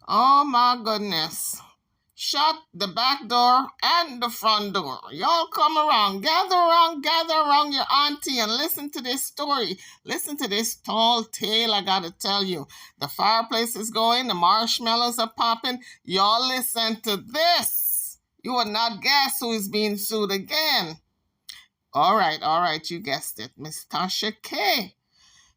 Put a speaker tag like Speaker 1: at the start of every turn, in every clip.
Speaker 1: Oh my goodness. Shut the back door and the front door. Y'all come around, gather around your auntie and listen to this story. Listen to this tall tale I gotta tell you. The fireplace is going, the marshmallows are popping. Y'all listen to this. You would not guess who is being sued again. All right, you guessed it. Miss Tasha K.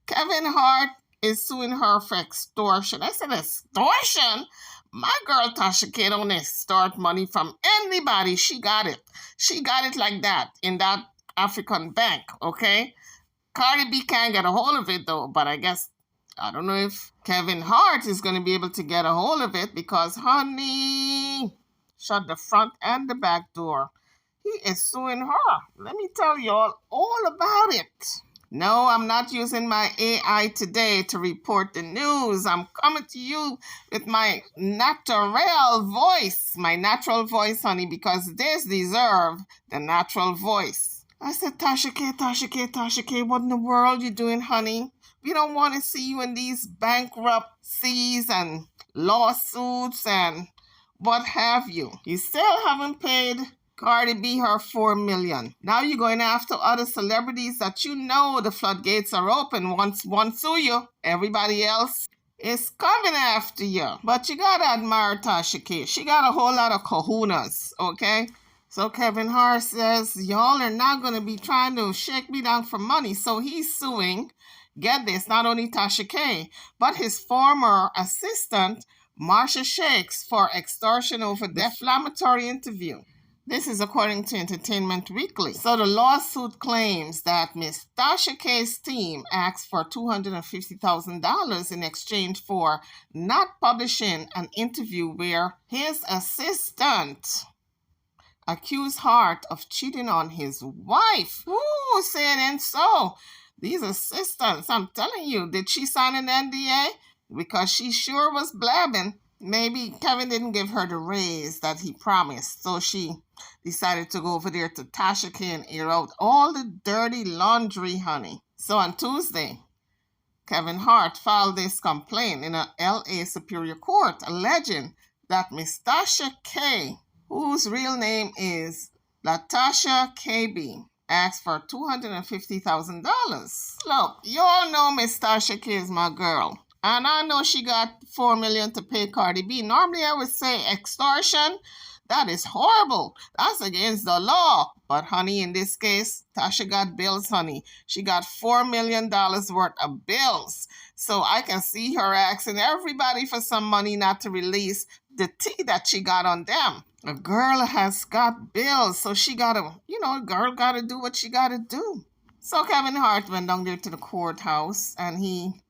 Speaker 1: Kevin Hart is suing her for extortion. I said extortion? My girl Tasha K don't extort money from anybody. She got it. She got it like that in that African bank, okay? Cardi B can't get a hold of it though, but I guess, I don't know if Kevin Hart is going to be able to get a hold of it because, honey, shut the front and the back door. He is suing her. Let me tell you all about it. No, I'm not using my AI today to report the news. I'm coming to you with my natural voice, honey, because this deserve the natural voice. I said, Tasha K, what in the world you doing, honey? We don't want to see you in these bankruptcies and lawsuits and what have you. You still haven't paid Cardi B her $4 million. Now you're going after other celebrities that you know the floodgates are open. Once one sue you, everybody else is coming after you. But you gotta admire Tasha K. She got a whole lot of kahunas, okay? So Kevin Hart says, y'all are not gonna be trying to shake me down for money. So he's suing, get this, not only Tasha K, but his former assistant, Marsha Shakes, for extortion over defamatory interview. This is according to Entertainment Weekly. So the lawsuit claims that Miss Tasha K's team asked for $250,000 in exchange for not publishing an interview where his assistant accused Hart of cheating on his wife. Ooh, say it ain't so. These assistants, I'm telling you, did she sign an NDA? Because she sure was blabbing. Maybe Kevin didn't give her the raise that he promised, so she decided to go over there to Tasha K and air out all the dirty laundry, honey. So on Tuesday, Kevin Hart filed this complaint in a LA Superior Court alleging that Miss Tasha K, whose real name is Latasha KB, asked for $250,000. Look, you all know Miss Tasha K is my girl. And I know she got $4 million to pay Cardi B. Normally I would say extortion. That is horrible. That's against the law. But honey, in this case, Tasha got bills, honey. She got $4 million worth of bills. So I can see her asking everybody for some money not to release the tea that she got on them. A girl has got bills, so she gotta, a girl gotta do what she gotta do. So Kevin Hart went down there to the courthouse and he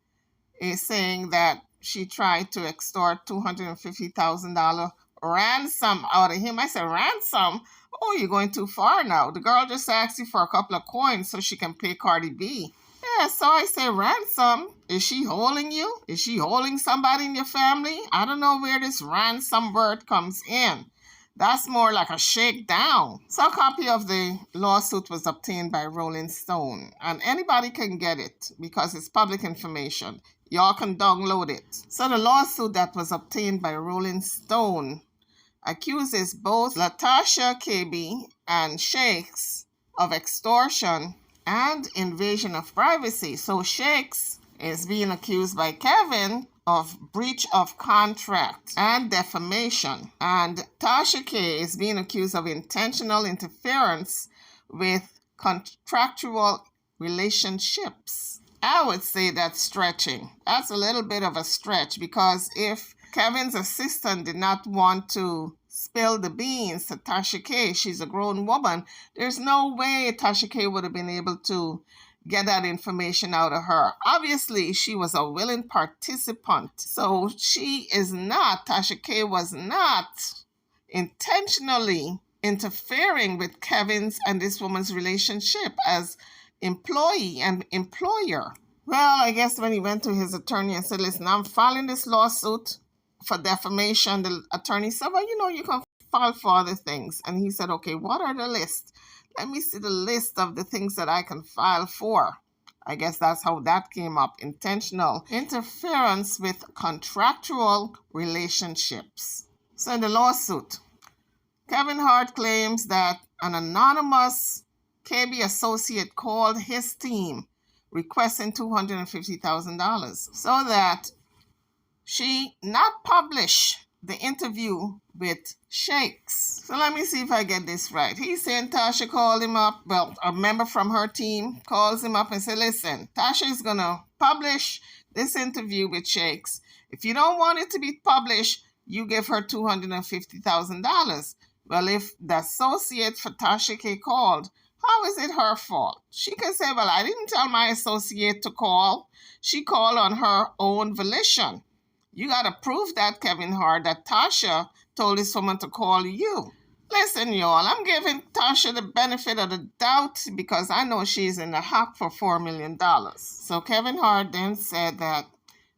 Speaker 1: is saying that she tried to extort $250,000 ransom out of him. I said, ransom? Oh, you're going too far now. The girl just asked you for a couple of coins so she can pay Cardi B. Yeah, so I say, ransom? Is she holding you? Is she holding somebody in your family? I don't know where this ransom word comes in. That's more like a shakedown. So a copy of the lawsuit was obtained by Rolling Stone, and anybody can get it because it's public information. Y'all can download it. So the lawsuit that was obtained by Rolling Stone accuses both Latasha KB and Shakes of extortion and invasion of privacy. So Shakes is being accused by Kevin of breach of contract and defamation. And Tasha K is being accused of intentional interference with contractual relationships. I would say that's stretching. That's a little bit of a stretch because if Kevin's assistant did not want to spill the beans to Tasha K, she's a grown woman, there's no way Tasha K would have been able to get that information out of her. Obviously, she was a willing participant. So Tasha K was not intentionally interfering with Kevin's and this woman's relationship as employee and employer. Well, I guess when he went to his attorney and said, listen, I'm filing this lawsuit for defamation, the attorney said, well, you can file for other things. And he said, okay, what are the lists? Let me see the list of the things that I can file for. I guess that's how that came up. Intentional interference with contractual relationships. So in the lawsuit, Kevin Hart claims that an anonymous KB associate called his team requesting $250,000 so that she not publish the interview with Shakes. So let me see if I get this right. He's saying Tasha called him up. Well, a member from her team calls him up and said, listen, Tasha is going to publish this interview with Shakes. If you don't want it to be published, you give her $250,000. Well, if the associate for Tasha K called, how is it her fault? She can say, well, I didn't tell my associate to call. She called on her own volition. You got to prove that, Kevin Hart, that Tasha told this woman to call you. Listen, y'all, I'm giving Tasha the benefit of the doubt because I know she's in the hock for $4 million. So Kevin Hart then said that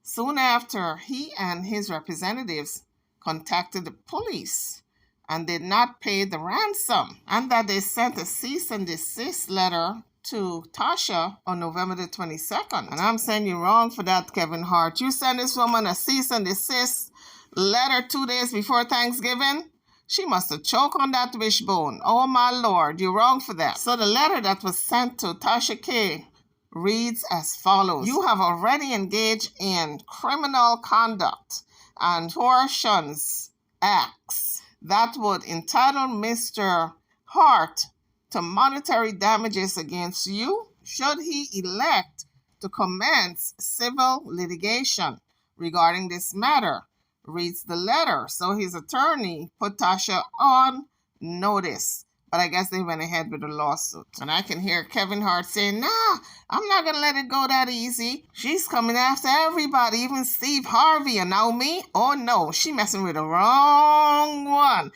Speaker 1: soon after, he and his representatives contacted the police and did not pay the ransom, and that they sent a cease and desist letter to Tasha on November the 22nd. And I'm saying you're wrong for that, Kevin Hart. You send this woman a cease and desist letter 2 days before Thanksgiving? She must have choked on that wishbone. Oh, my Lord, you're wrong for that. So the letter that was sent to Tasha K reads as follows. You have already engaged in criminal conduct and tortions acts that would entitle Mr. Hart to monetary damages against you should he elect to commence civil litigation regarding this matter, reads the letter. So his attorney put Tasha on notice. But I guess they went ahead with the lawsuit. And I can hear Kevin Hart saying, nah, I'm not going to let it go that easy. She's coming after everybody, even Steve Harvey. And now me? Oh, no, she messing with the wrong one.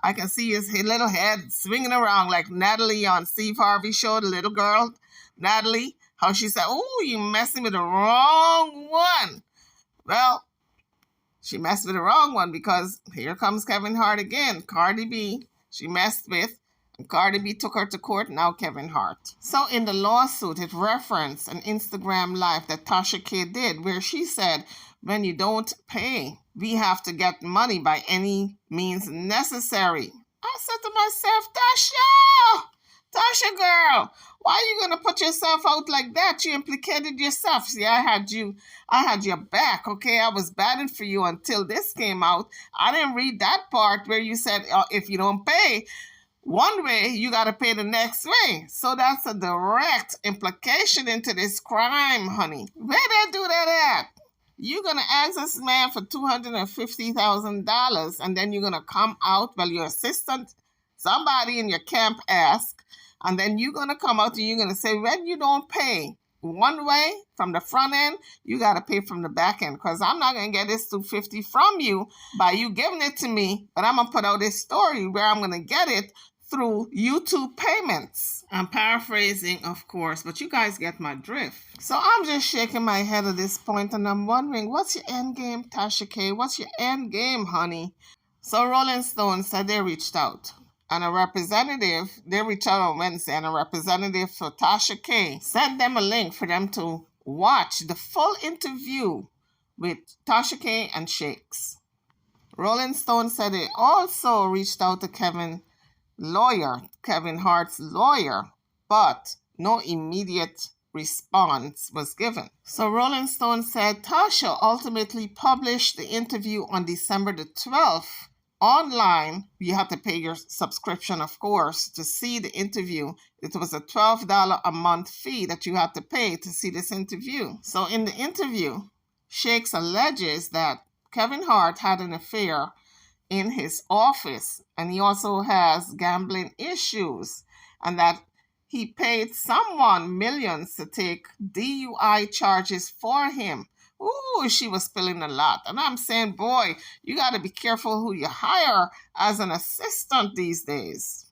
Speaker 1: I can see his little head swinging around like Natalie on Steve Harvey show, the little girl, Natalie, how she said, oh, you messing with the wrong one. Well, she messed with the wrong one because here comes Kevin Hart again. Cardi B, she messed with, and Cardi B took her to court, now Kevin Hart. So in the lawsuit, it referenced an Instagram live that Tasha K did where she said, when you don't pay, we have to get money by any means necessary. I said to myself, Tasha girl, why are you going to put yourself out like that? You implicated yourself. See, I had your back, okay? I was batting for you until this came out. I didn't read that part where you said, if you don't pay one way, you got to pay the next way. So that's a direct implication into this crime, honey. Where they do that at? You're going to ask this man for $250,000 and then you're going to come out, well, your assistant, somebody in your camp ask, and then you're going to come out and you're going to say, when you don't pay one way from the front end, you got to pay from the back end because I'm not going to get this $250 from you by you giving it to me, but I'm going to put out this story where I'm going to get it through YouTube payments. I'm paraphrasing, of course, but you guys get my drift. So I'm just shaking my head at this point and I'm wondering, what's your end game, Tasha K? What's your end game, honey? So Rolling Stone said they reached out. And they reached out on Wednesday, and a representative for Tasha K sent them a link for them to watch the full interview with Tasha K and Shakes. Rolling Stone said they also reached out to Kevin Hart's lawyer, but no immediate response was given. So Rolling Stone said Tasha ultimately published the interview on December the 12th. Online, you have to pay your subscription, of course, to see the interview. It was a $12 a month fee that you had to pay to see this interview. So in the interview, Shakes alleges that Kevin Hart had an affair in his office, and he also has gambling issues, and that he paid someone millions to take DUI charges for him. Ooh, she was spilling a lot. And I'm saying, boy, you got to be careful who you hire as an assistant these days.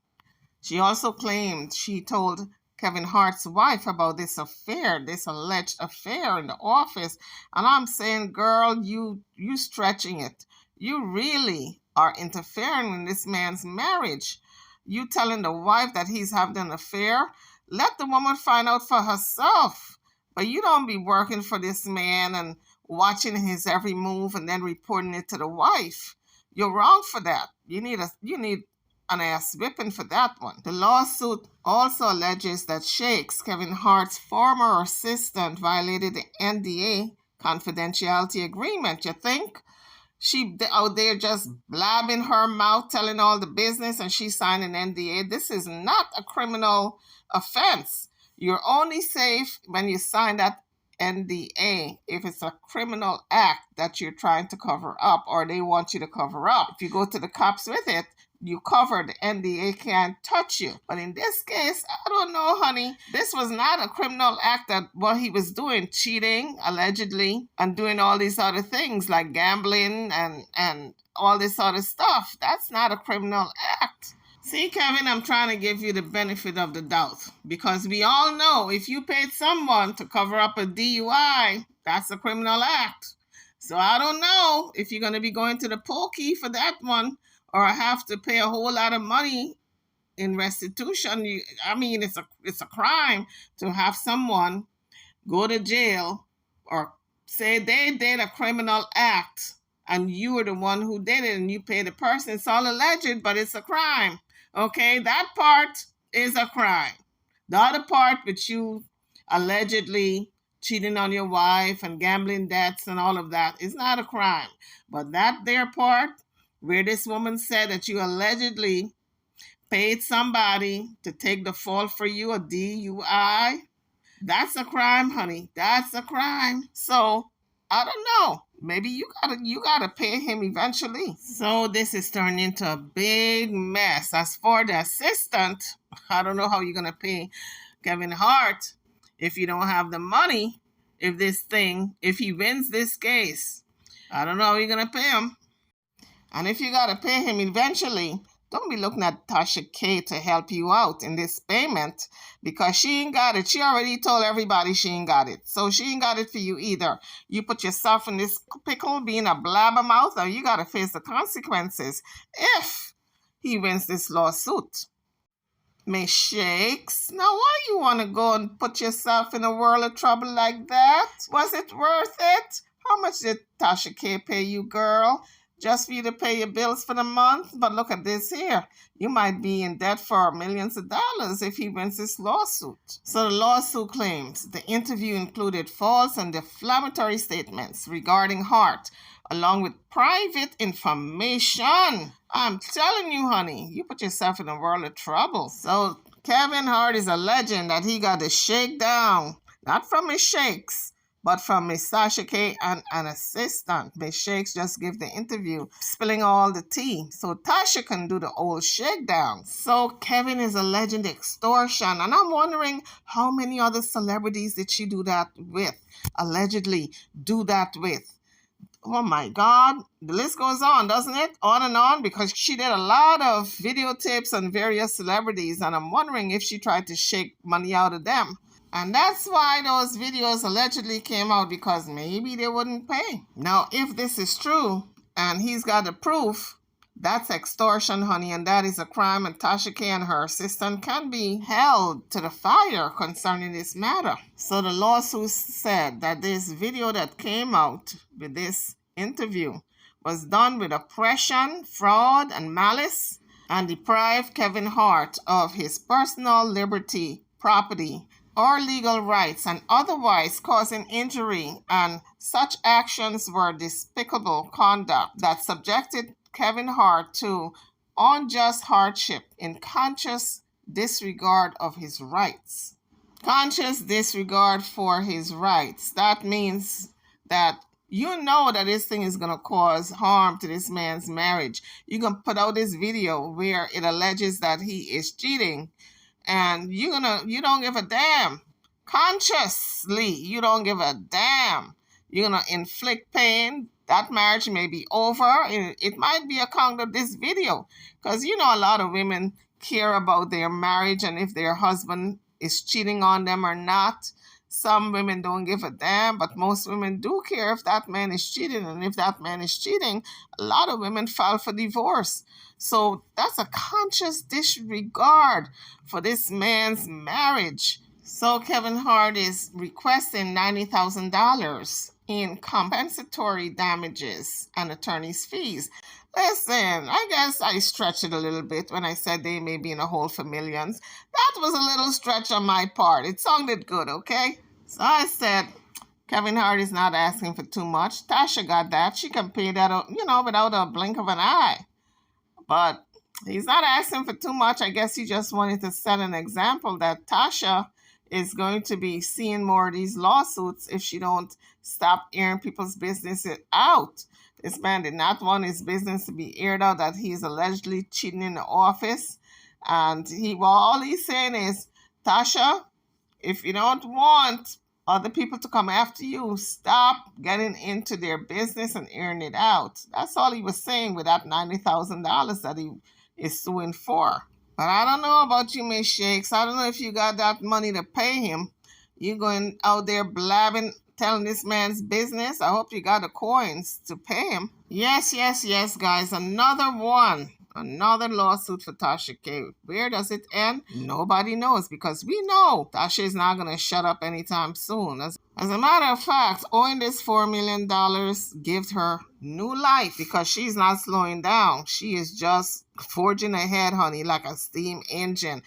Speaker 1: She also claimed she told Kevin Hart's wife about this affair, this alleged affair in the office. And I'm saying, girl, you stretching it. You really are interfering in this man's marriage. You telling the wife that he's having an affair? Let the woman find out for herself. But you don't be working for this man and watching his every move and then reporting it to the wife. You're wrong for that. You need an ass whipping for that one. The lawsuit also alleges that Shakes, Kevin Hart's former assistant, violated the NDA confidentiality agreement. You think? She out there just blabbing her mouth, telling all the business, and she signed an NDA. This is not a criminal offense. You're only safe when you sign that NDA if it's a criminal act that you're trying to cover up or they want you to cover up. If you go to the cops with it, you covered, the NDA can't touch you. But in this case, I don't know, honey. This was not a criminal act that what he was doing, cheating, allegedly, and doing all these other things like gambling and all this other stuff. That's not a criminal act. See, Kevin, I'm trying to give you the benefit of the doubt because we all know if you paid someone to cover up a DUI, that's a criminal act. So I don't know if you're going to be going to the pokey for that one or have to pay a whole lot of money in restitution. It's a crime to have someone go to jail or say they did a criminal act and you were the one who did it and you pay the person. It's all alleged, but it's a crime. Okay, that part is a crime. The other part with you allegedly cheating on your wife and gambling debts and all of that is not a crime. But that there part where this woman said that you allegedly paid somebody to take the fall for you, a DUI, that's a crime, honey. That's a crime. So I don't know. Maybe you gotta pay him eventually. So this is turning into a big mess. As for the assistant, I don't know how you're gonna pay Kevin Hart if you don't have the money. If he wins this case, I don't know how you're gonna pay him. And if you gotta pay him eventually, don't be looking at Tasha K to help you out in this payment because she ain't got it. She already told everybody she ain't got it. So she ain't got it for you either. You put yourself in this pickle being a blabbermouth or you got to face the consequences if he wins this lawsuit. Miss Shakes, now why you want to go and put yourself in a world of trouble like that? Was it worth it? How much did Tasha K pay you, girl? Just for you to pay your bills for the month? But look at this here. You might be in debt for millions of dollars if he wins this lawsuit. So the lawsuit claims the interview included false and defamatory statements regarding Hart, along with private information. I'm telling you, honey, you put yourself in a world of trouble. So Kevin Hart is alleging that he got a shakedown, not from his Shakes, but from Miss Tasha K and an assistant. Miss Shakes just gave the interview, spilling all the tea. So Tasha can do the old shakedown. So Kevin is alleging extortion. And I'm wondering how many other celebrities did she do that with? Allegedly do that with. Oh my God. The list goes on, doesn't it? On and on, because she did a lot of videotapes on various celebrities. And I'm wondering if she tried to shake money out of them. And that's why those videos allegedly came out, because maybe they wouldn't pay. Now, if this is true and he's got the proof, that's extortion, honey, and that is a crime. And Tasha K and her assistant can be held to the fire concerning this matter. So the lawsuit said that this video that came out with this interview was done with oppression, fraud, and malice, and deprived Kevin Hart of his personal liberty, property, or legal rights, and otherwise causing injury, and such actions were despicable conduct that subjected Kevin Hart to unjust hardship in conscious disregard of his rights. Conscious disregard for his rights. That means that you know that this thing is going to cause harm to this man's marriage. You can put out this video where it alleges that he is cheating, and you don't give a damn. Consciously, you don't give a damn. You're gonna inflict pain. That marriage may be over. It might be account of this video, because a lot of women care about their marriage and if their husband is cheating on them or not. Some women don't give a damn, but most women do care if that man is cheating. And if that man is cheating, a lot of women file for divorce. So that's a conscious disregard for this man's marriage. So Kevin Hart is requesting $90,000 in compensatory damages and attorney's fees. Listen, I guess I stretched it a little bit when I said they may be in a hole for millions. That was a little stretch on my part. It sounded good, okay? So I said, Kevin Hart is not asking for too much. Tasha got that. She can pay that, without a blink of an eye. But he's not asking for too much. I guess he just wanted to set an example that Tasha is going to be seeing more of these lawsuits if she don't stop airing people's business out. This man did not want his business to be aired out that he's allegedly cheating in the office. And all he's saying is, Tasha, if you don't want other people to come after you, stop getting into their business and airing it out. That's all he was saying with that $90,000 that he is suing for. But I don't know about you, Miss Shakes. I don't know if you got that money to pay him. You going out there blabbing, telling this man's business. I hope you got the coins to pay him. Yes, guys. Another one. Another lawsuit for Tasha K. Where does it end? Nobody knows, because we know Tasha is not going to shut up anytime soon. As a matter of fact, owing this $4 million gives her new life, because she's not slowing down. She is just forging ahead, honey, like a steam engine.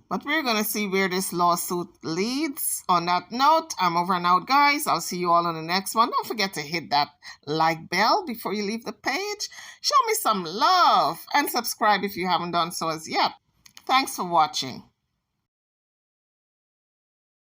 Speaker 1: But we're going to see where this lawsuit leads. On that note, I'm over and out, guys. I'll see you all on the next one. Don't forget to hit that like bell before you leave the page. Show me some love and subscribe if you haven't done so as yet. Thanks for watching.